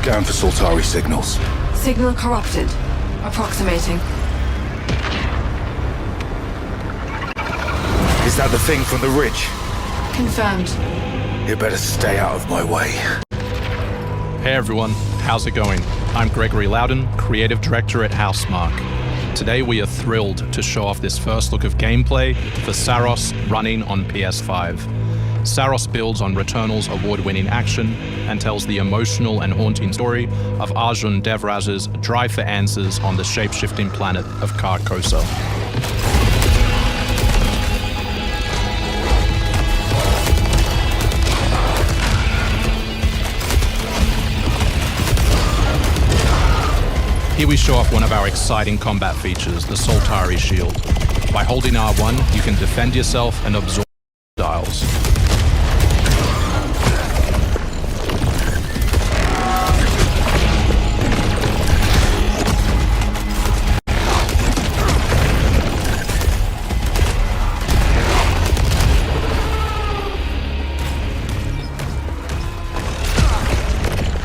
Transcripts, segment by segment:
Scan for Soltari signals. Signal corrupted. Approximating. Is that the thing from the ridge? Confirmed. You better stay out of my way. Hey everyone, how's it going? I'm Gregory Loudon, Creative Director at Housemarque. Today we are thrilled to show off this first look of gameplay for Saros running on PS5. Saros builds on Returnal's award-winning action and tells the emotional and haunting story of Arjun Devraj's drive for answers on the shape-shifting planet of Carcosa. Here we show off one of our exciting combat features, the Soltari Shield. By holding R1, you can defend yourself and absorb dials.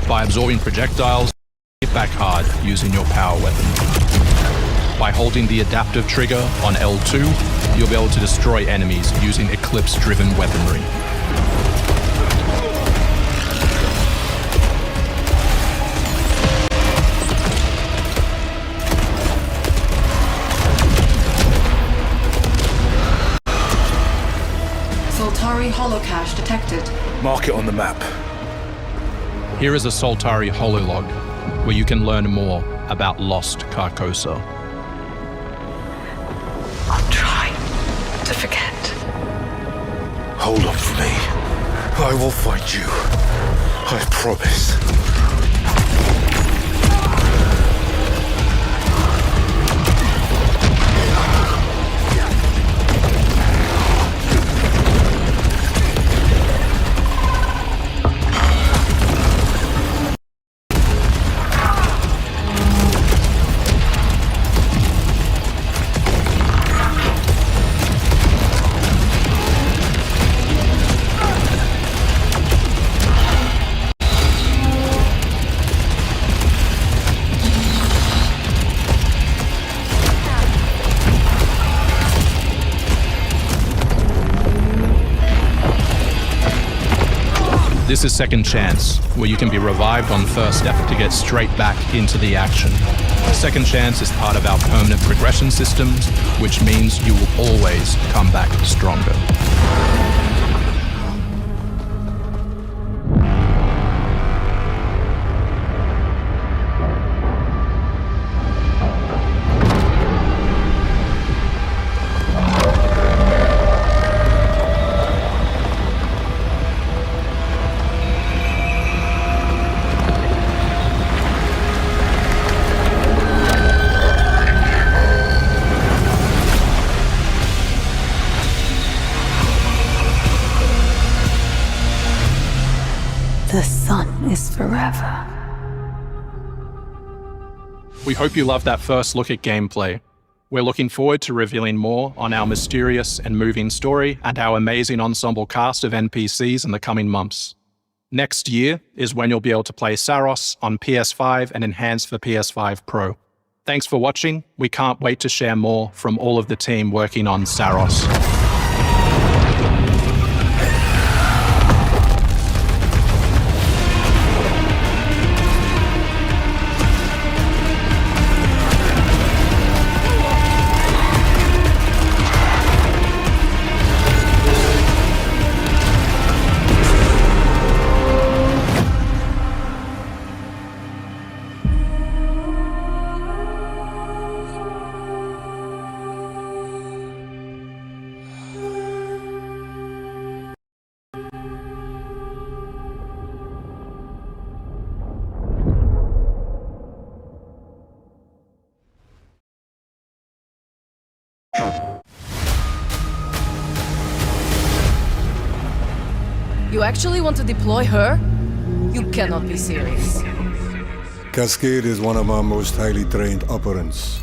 By absorbing projectiles, hit back hard using your power weapon. By holding the adaptive trigger on L2, you'll be able to destroy enemies using Eclipse-driven weaponry. Soltari holocache detected. Mark it on the map. Here is a Soltari hololog, where you can learn more about lost Carcosa. I'll try to forget. Hold on for me. I will find you. I promise. This is Second Chance, where you can be revived on first effort to get straight back into the action. Second Chance is part of our permanent progression systems, which means you will always come back stronger. The sun is forever. We hope you loved that first look at gameplay. We're looking forward to revealing more on our mysterious and moving story and our amazing ensemble cast of NPCs in the coming months. Next year is when you'll be able to play Saros on PS5 and enhanced for PS5 Pro. Thanks for watching. We can't wait to share more from all of the team working on Saros. You actually want to deploy her? You cannot be serious. Cascade is one of our most highly trained operants.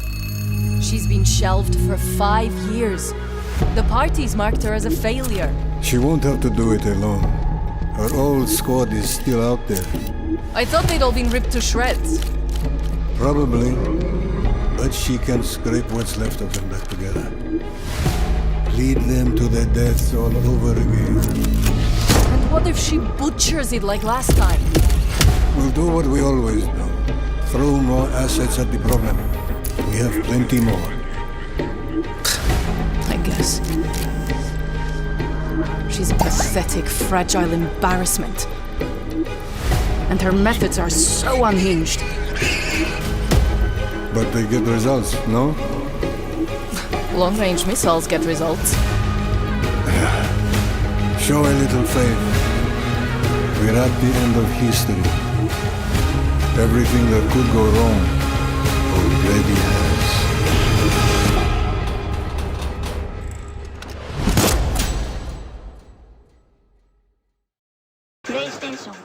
She's been shelved for 5 years. The parties marked her as a failure. She won't have to do it alone. Our old squad is still out there. I thought they'd all been ripped to shreds. Probably. But she can scrape what's left of them back together. Lead them to their deaths all over again. And what if she butchers it like last time? We'll do what we always do. Throw more assets at the problem. We have plenty more. I guess. She's a pathetic, fragile embarrassment. And her methods are so unhinged. But they get results, no? Long-range missiles get results. Show a little faith. We're at the end of history. Everything that could go wrong already has. PlayStation.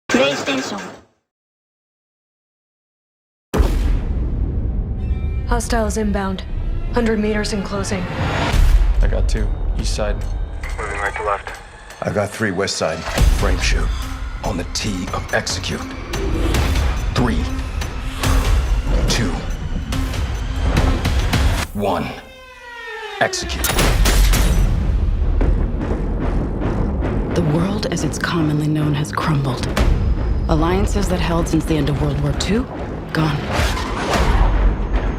PlayStation. Hostiles inbound. 100 meters in closing. I got 2. East side. Moving right to left. I got 3 west side. Frame shoot. On the T of execute. 3, 2, 1. Execute. The world as it's commonly known has crumbled. Alliances that held since the end of World War II, gone.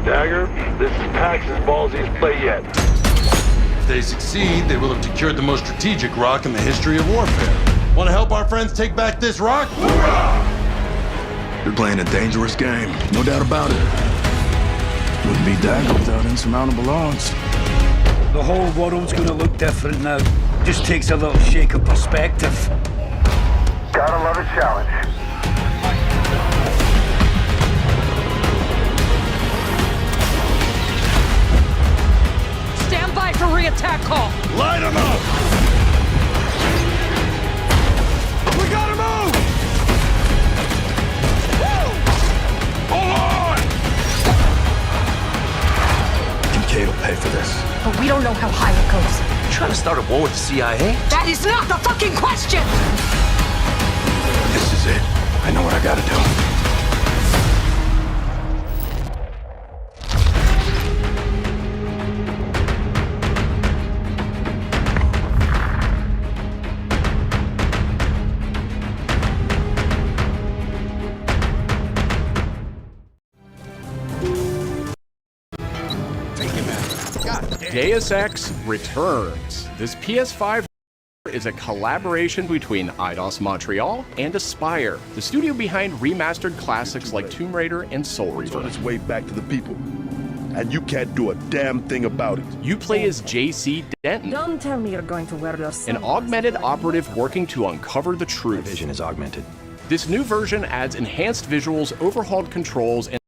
Dagger, this is Pax's ballsiest play yet. If they succeed, they will have secured the most strategic rock in the history of warfare. Want to help our friends take back this rock? Hoorah! You're playing a dangerous game, no doubt about it. Wouldn't be Dagger without insurmountable odds. The whole world's gonna look different now. Just takes a little shake of perspective. Gotta love a challenge. Stand by for re-attack call. Light them up! We gotta move! Woo! Hold on! Kincaid will pay for this. But we don't know how high it goes. You trying to start a war with the CIA? That is not the fucking question! This is it. I know what I gotta do. Deus Ex returns. This PS5 is a collaboration between Eidos Montreal and Aspyr, the studio behind remastered classics like Tomb Raider and Soul Reaver. It's on its way back to the people, and you can't do a damn thing about it. You play as JC Denton, Don't tell me you're going to wear your an augmented operative working to uncover the truth. My vision is augmented. This new version adds enhanced visuals, overhauled controls, and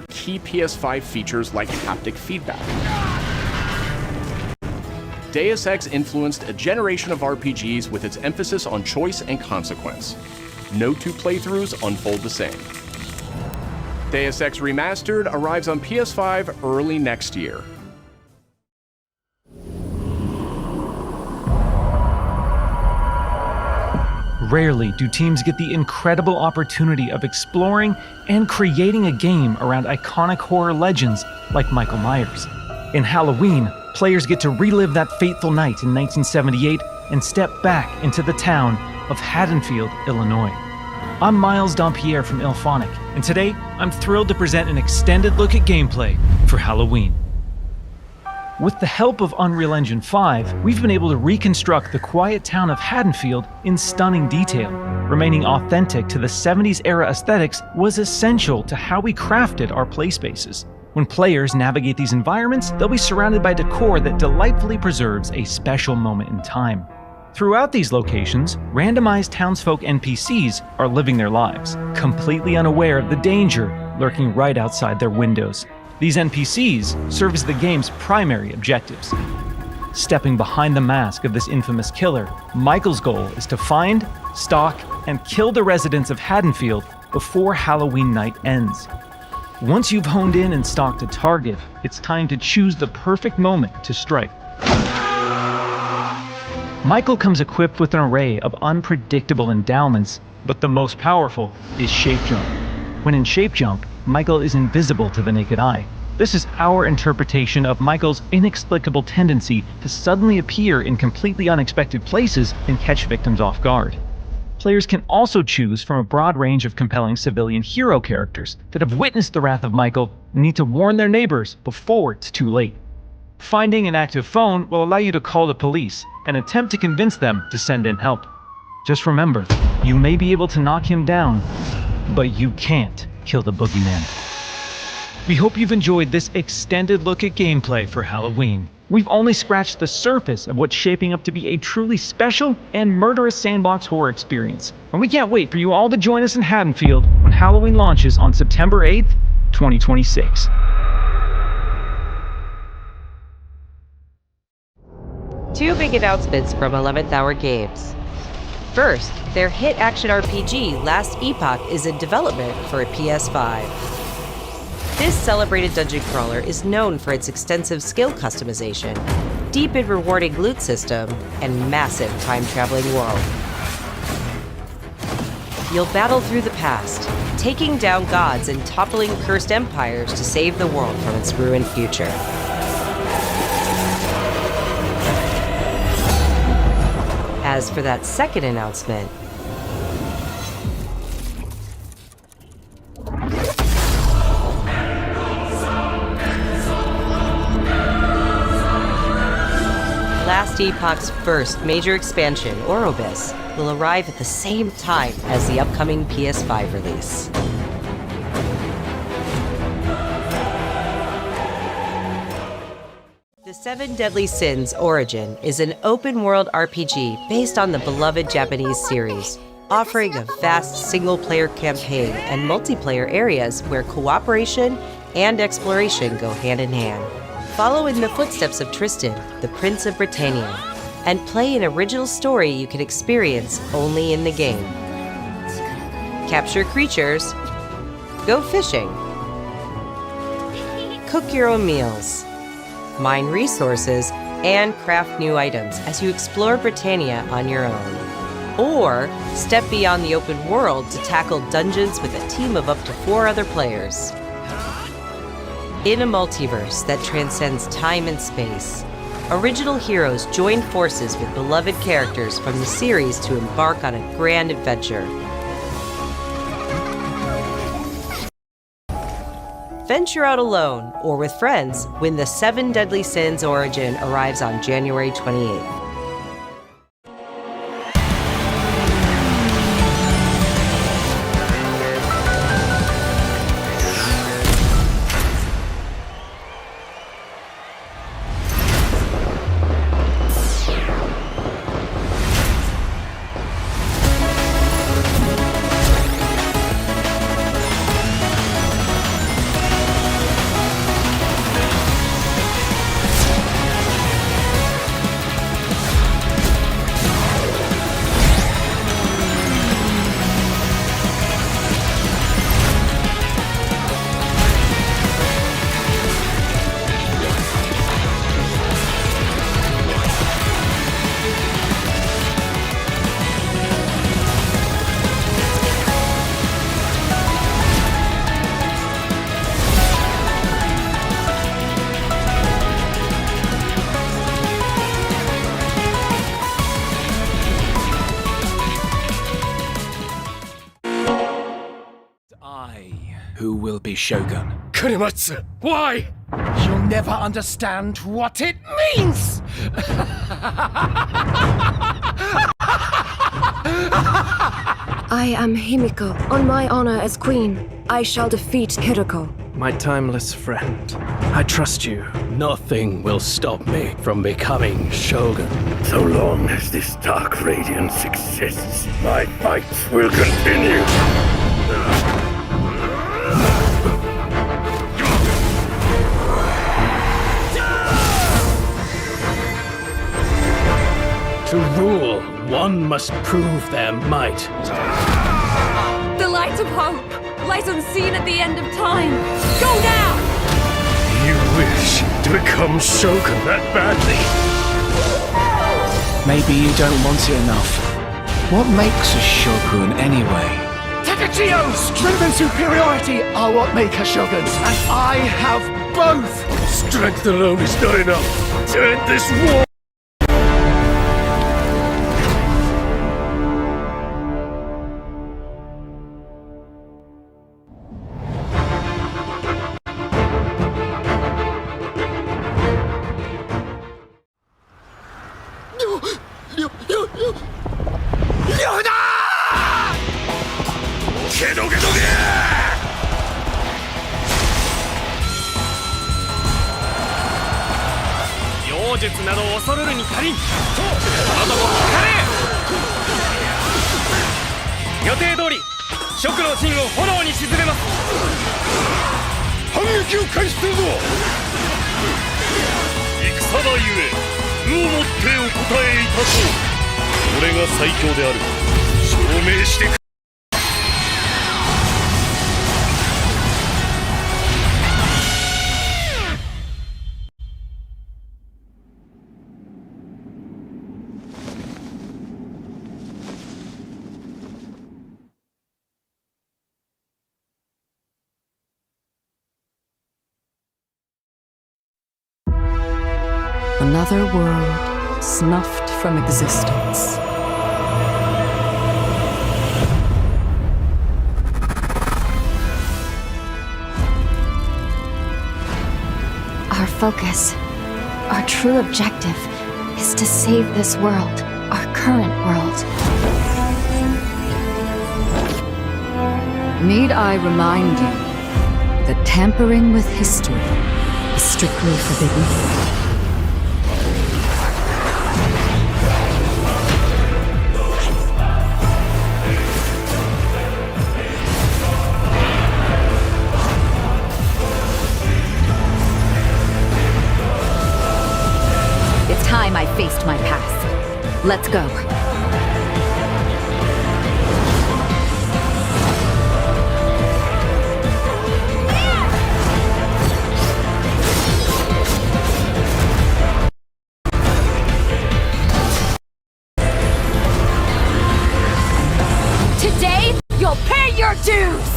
key PS5 features like haptic feedback. Deus Ex influenced a generation of RPGs with its emphasis on choice and consequence. No 2 playthroughs unfold the same. Deus Ex Remastered arrives on PS5 early next year. Rarely do teams get the incredible opportunity of exploring and creating a game around iconic horror legends like Michael Myers. In Halloween, players get to relive that fateful night in 1978 and step back into the town of Haddonfield, Illinois. I'm Miles Dompierre from Ilphonic, and today I'm thrilled to present an extended look at gameplay for Halloween. With the help of Unreal Engine 5, we've been able to reconstruct the quiet town of Haddonfield in stunning detail. Remaining authentic to the 70s era aesthetics was essential to how we crafted our play spaces. When players navigate these environments, they'll be surrounded by decor that delightfully preserves a special moment in time. Throughout these locations, randomized townsfolk NPCs are living their lives, completely unaware of the danger lurking right outside their windows. These NPCs serve as the game's primary objectives. Stepping behind the mask of this infamous killer, Michael's goal is to find, stalk, and kill the residents of Haddonfield before Halloween night ends. Once you've honed in and stalked a target, it's time to choose the perfect moment to strike. Michael comes equipped with an array of unpredictable endowments, but the most powerful is Shape Jump. When in Shape Jump, Michael is invisible to the naked eye. This is our interpretation of Michael's inexplicable tendency to suddenly appear in completely unexpected places and catch victims off guard. Players can also choose from a broad range of compelling civilian hero characters that have witnessed the wrath of Michael and need to warn their neighbors before it's too late. Finding an active phone will allow you to call the police and attempt to convince them to send in help. Just remember, you may be able to knock him down, but you can't kill the boogeyman. We hope you've enjoyed this extended look at gameplay for Halloween. We've only scratched the surface of what's shaping up to be a truly special and murderous sandbox horror experience. And we can't wait for you all to join us in Haddonfield when Halloween launches on September 8th, 2026. Two big announcements from 11th Hour Games. First, their hit action RPG Last Epoch is in development for a PS5. This celebrated dungeon crawler is known for its extensive skill customization, deep and rewarding loot system, and massive time-traveling world. You'll battle through the past, taking down gods and toppling cursed empires to save the world from its ruined future. As for that second announcement, Last Epoch's first major expansion, Orobis, will arrive at the same time as the upcoming PS5 release. The Seven Deadly Sins Origin is an open-world RPG based on the beloved Japanese series, offering a vast single-player campaign and multiplayer areas where cooperation and exploration go hand in hand. Follow in the footsteps of Tristan, the Prince of Britannia, and play an original story you can experience only in the game. Capture creatures, go fishing, cook your own meals, mine resources, and craft new items as you explore Britannia on your own. Or step beyond the open world to tackle dungeons with a team of up to 4 other players. In a multiverse that transcends time and space, original heroes join forces with beloved characters from the series to embark on a grand adventure. Venture out alone or with friends when the Seven Deadly Sins Origin arrives on January 28th. be Shogun. Kurematsu, why? You'll never understand what it means! I am Himiko. On my honor as queen, I shall defeat Kiriko. My timeless friend, I trust you. Nothing will stop me from becoming Shogun. So long as this dark radiance exists, my fights will continue. To rule, one must prove their might. The light of hope lies unseen at the end of time. Go now! You wish to become Shogun that badly? Maybe you don't want it enough. What makes a Shogun anyway? Takachio! Strength and superiority are what make a Shogun, and I have both! Strength alone is not enough to end this war! Another world snuffed from existence. Our focus, our true objective, is to save this world, our current world. Need I remind you that tampering with history is strictly forbidden? It's time I faced my past. Let's go. Today, you'll pay your dues!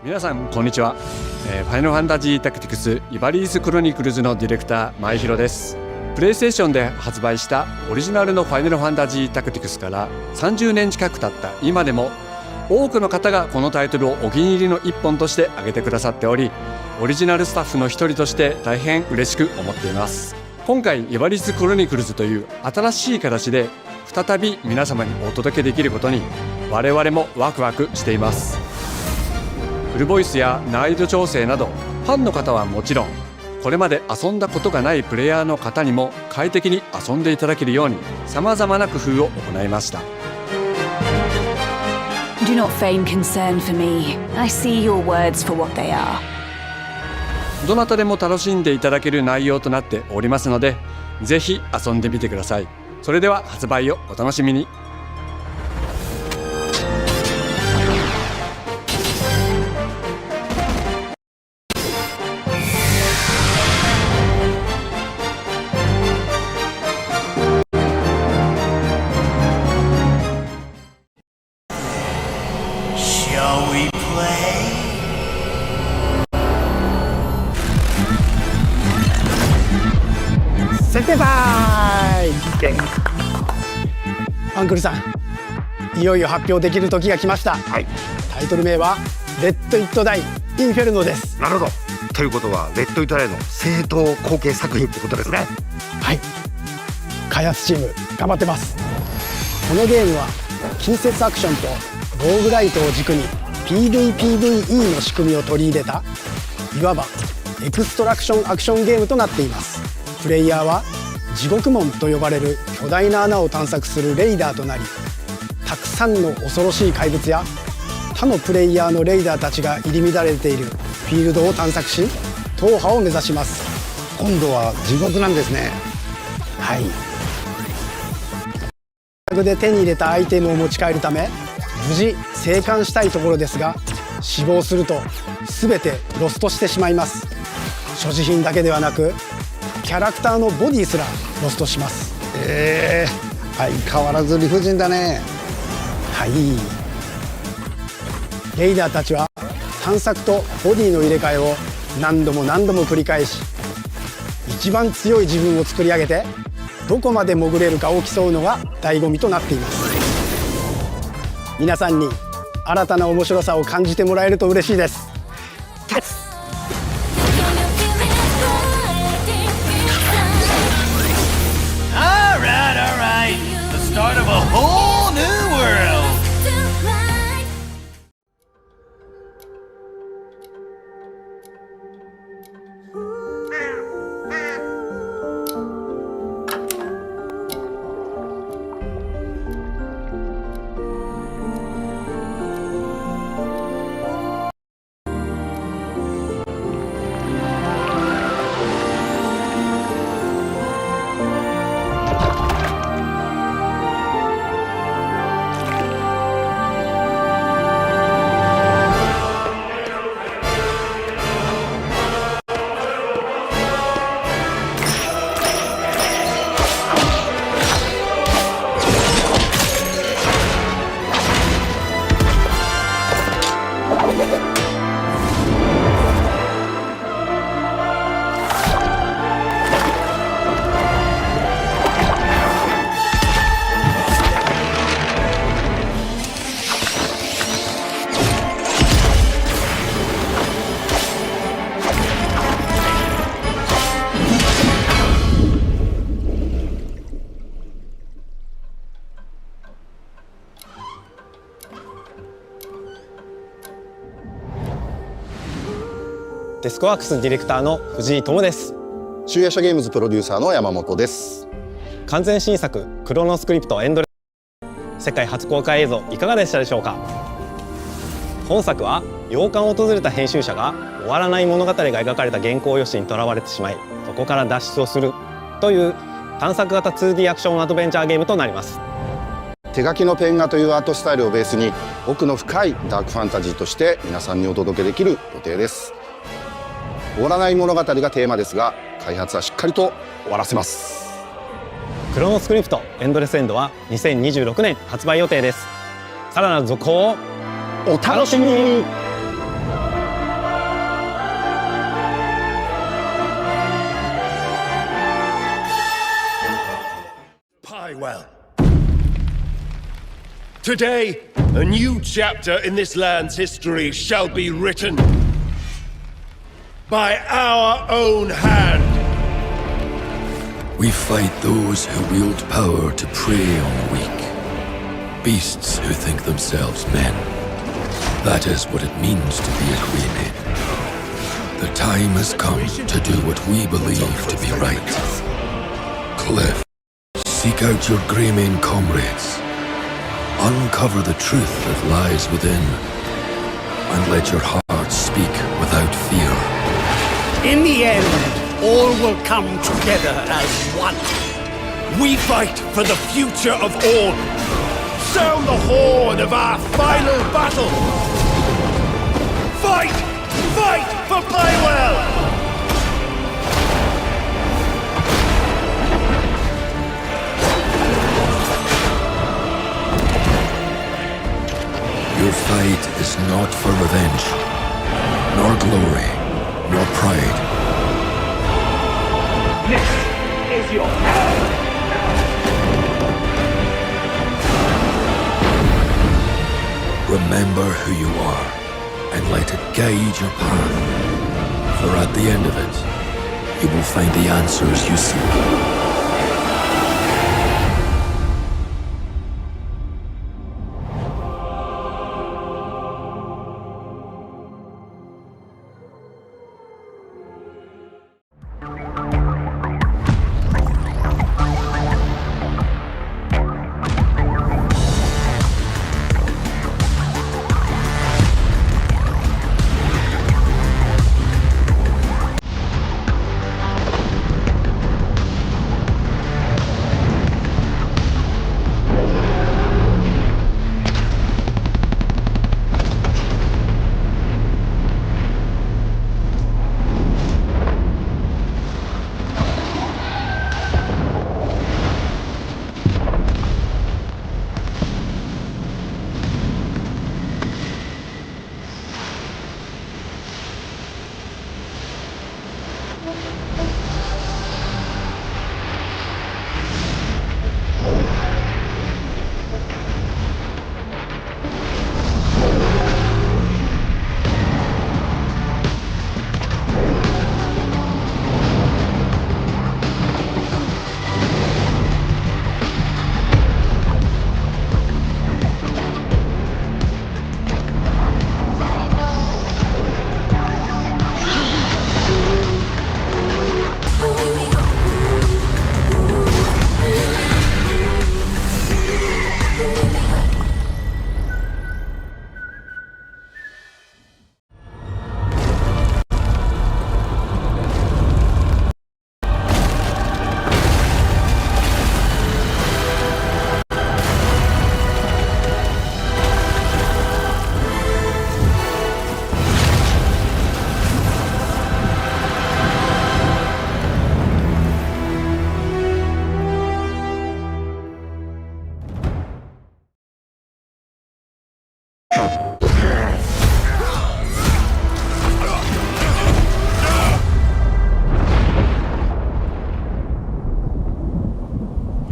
皆さんこんにちは、ファイナルファンタジータクティクスイバリースクロニクルズのディレクター前広です。プレイステーションで発売したオリジナルのファイナルファンタジータクティクスから30年近く経った今でも多くの方がこのタイトルをお気に入りの一本として挙げてくださっており、オリジナルスタッフの一人として大変嬉しく思っています。今回イバリースクロニクルズという新しい形で再び皆様にお届けできることに我々もワクワクしています。フルボイスや難易度調整などファンの方はもちろん、これまで遊んだことがないプレイヤーの方にも快適に遊んでいただけるように様々な工夫を行いました。 Do not feign concern for me. I see your words for what they are. どなたでも楽しんでいただける内容となっておりますので、ぜひ遊んでみてください。それでは発売をお楽しみに。タイム。アンクルさん、いよいよ発表できる時が来ました。はい。タイトル名はレッド・イット・ダイ・インフェルノです。なるほど。ということはレッド・イット・ダイの正統後継作品ってことですね。はい。開発チーム頑張ってます。このゲームは近接アクションとローグライトを軸に PVPVE の仕組みを取り入れたいわばエクストラクションアクションゲームとなっています。プレイヤーは地獄門と呼ばれる巨大な穴を探索するレイダーとなり、たくさんの恐ろしい怪物や他のプレイヤーのレイダーたちが入り乱れているフィールドを探索し、踏破を目指します。今度は地獄なんですね。はい。で手に入れたアイテムを持ち帰るため無事生還したいところですが、死亡すると全てロストしてしまいます。所持品だけではなくキャラクターのボディすらロストします。相変わらず理不尽だね。はい。レイダーたちは探索とボディの入れ替えを何度も何度も繰り返し、一番強い自分を作り上げてどこまで潜れるかを競うのが醍醐味となっています。皆さんに新たな面白さを感じてもらえると嬉しいです。Alright, the start of a whole new world. デスクワークスディレクターの藤井智です。集夜社ゲームズプロデューサーの山本です。完全新作クロノスクリプトエンドレス世界初公開映像いかがでしたでしょうか。本作は洋館を訪れた編集者が終わらない物語が描かれた原稿用紙にとらわれてしまい、そこから脱出をするという探索型 2D アクションアドベンチャーゲームとなります。手書きのペン画というアートスタイルをベースに奥の深いダークファンタジーとして皆さんにお届けできる予定です。終わらない物語がテーマですが、開発はしっかりと終わらせます。クロノスクリプトエンドレスエンドは2026年発売予定です。さらなる続報をお楽しみに。Today, a new chapter in this land's history shall be written by our own hand. We fight those who wield power to prey on the weak, beasts who think themselves men. That is what it means to be a Greymane. The time has come to do what we believe to be right. Cliff, seek out your Greymane comrades. Uncover the truth that lies within, and let your heart speak without fear. In the end, all will come together as one. We fight for the future of all. Sound the horn of our final battle. Fight! Fight for Playwell! Your fight is not for revenge, nor glory, nor pride. This is your Remember who you are, and let it guide your path. For at the end of it, you will find the answers you seek.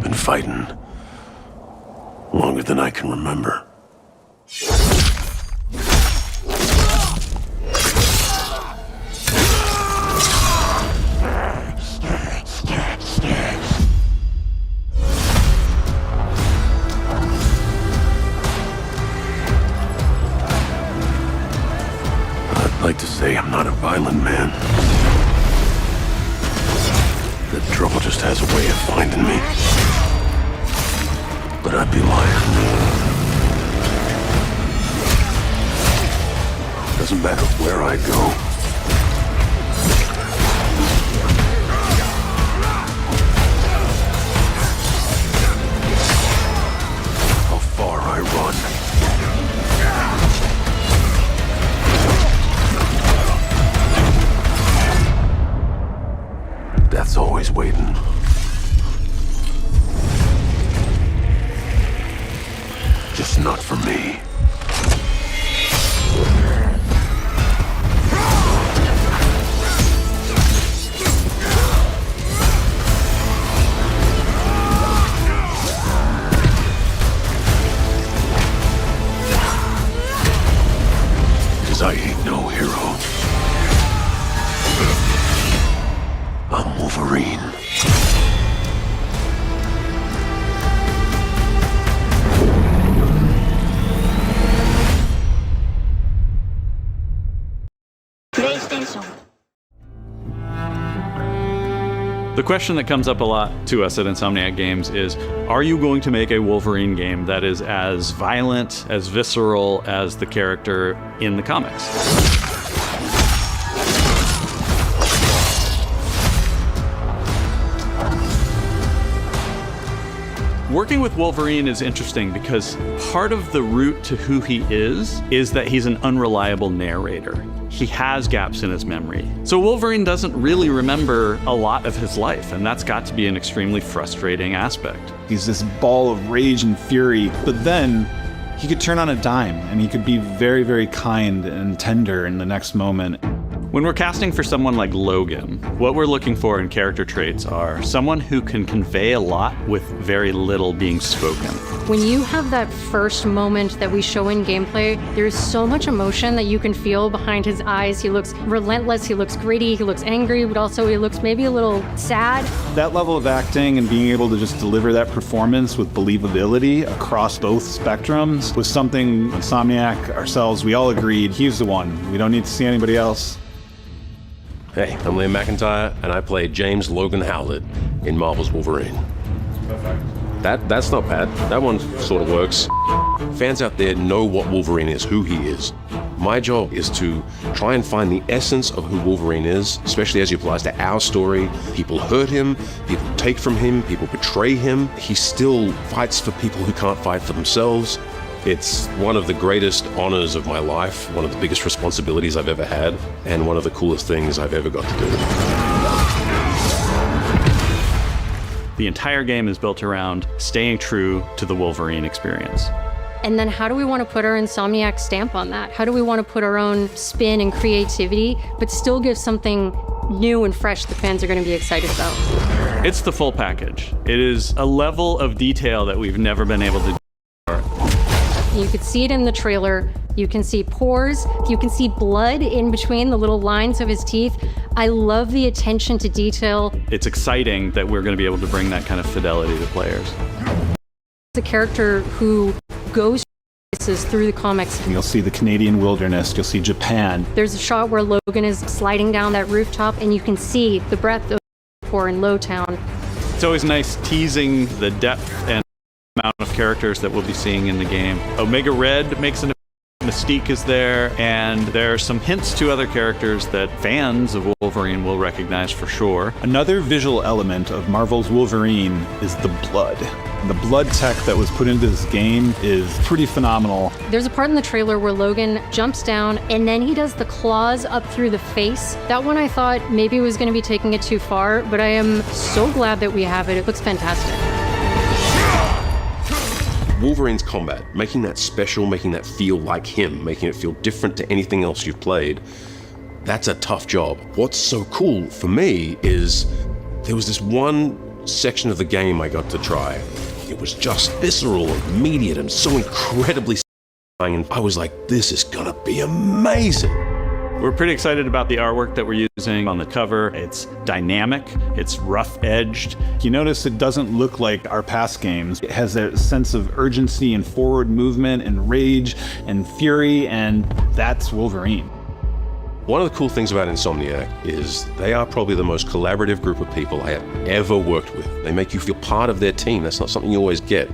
Been fighting longer than I can remember. I'd like to say I'm not a violent man. That trouble just has a way of finding me. But I'd be lying. Doesn't matter where I go. How far I run. Death's always waiting. Just not for me. Because I ain't no hero. I'm Wolverine. The question that comes up a lot to us at Insomniac Games is, are you going to make a Wolverine game that is as violent, as visceral as the character in the comics? Working with Wolverine is interesting because part of the route to who he is that he's an unreliable narrator. He has gaps in his memory. So Wolverine doesn't really remember a lot of his life, and that's got to be an extremely frustrating aspect. He's this ball of rage and fury, but then he could turn on a dime, and he could be very, very kind and tender in the next moment. When we're casting for someone like Logan, what we're looking for in character traits are someone who can convey a lot with very little being spoken. When you have that first moment that we show in gameplay, there's so much emotion that you can feel behind his eyes. He looks relentless, he looks gritty, he looks angry, but also he looks maybe a little sad. That level of acting and being able to just deliver that performance with believability across both spectrums was something Insomniac, ourselves, we all agreed he's the one. We don't need to see anybody else. Hey, I'm Liam McIntyre, and I play James Logan Howlett in Marvel's Wolverine. Perfect. That's not bad. That one sort of works. Fans out there know what Wolverine is, who he is. My job is to try and find the essence of who Wolverine is, especially as it applies to our story. People hurt him, people take from him, people betray him. He still fights for people who can't fight for themselves. It's one of the greatest honors of my life, one of the biggest responsibilities I've ever had, and one of the coolest things I've ever got to do. The entire game is built around staying true to the Wolverine experience. And then how do we want to put our Insomniac stamp on that? How do we want to put our own spin and creativity, but still give something new and fresh that fans are going to be excited about? It's the full package. It is a level of detail that we've never been able to do before. You could see it in the trailer. You can see pores. You can see blood in between the little lines of his teeth. I love the attention to detail. It's exciting that we're going to be able to bring that kind of fidelity to players. It's a character who goes places through the comics. You'll see the Canadian wilderness, you'll see Japan. There's a shot where Logan is sliding down that rooftop and you can see the breadth of Poor in Lowtown. It's always nice teasing the depth and amount of characters that we'll be seeing in the game. Omega Red makes an Mystique is there, and there are some hints to other characters that fans of Wolverine will recognize for sure. Another visual element of Marvel's Wolverine is the blood. The blood tech that was put into this game is pretty phenomenal. There's a part in the trailer where Logan jumps down and then he does the claws up through the face. That one I thought maybe was going to be taking it too far, but I am so glad that we have it. It looks fantastic. Wolverine's combat, making that special, making that feel like him, making it feel different to anything else you've played, that's a tough job. What's so cool for me is there was this one section of the game I got to try. It was just visceral and immediate and so incredibly satisfying, and I was like, this is gonna be amazing. We're pretty excited about the artwork that we're using on the cover. It's dynamic, it's rough-edged. You notice it doesn't look like our past games. It has a sense of urgency and forward movement and rage and fury, and that's Wolverine. One of the cool things about Insomniac is they are probably the most collaborative group of people I have ever worked with. They make you feel part of their team. That's not something you always get.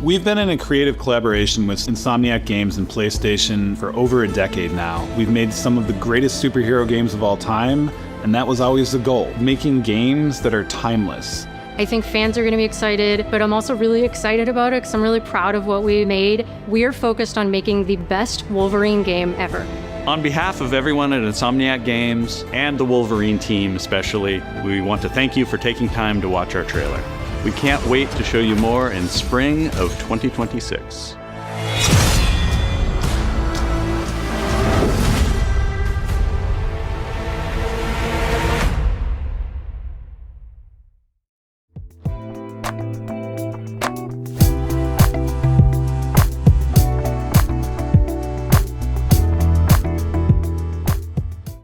We've been in a creative collaboration with Insomniac Games and PlayStation for over a decade now. We've made some of the greatest superhero games of all time, and that was always the goal, making games that are timeless. I think fans are going to be excited, but I'm also really excited about it because I'm really proud of what we made. We are focused on making the best Wolverine game ever. On behalf of everyone at Insomniac Games and the Wolverine team especially, we want to thank you for taking time to watch our trailer. We can't wait to show you more in spring of 2026.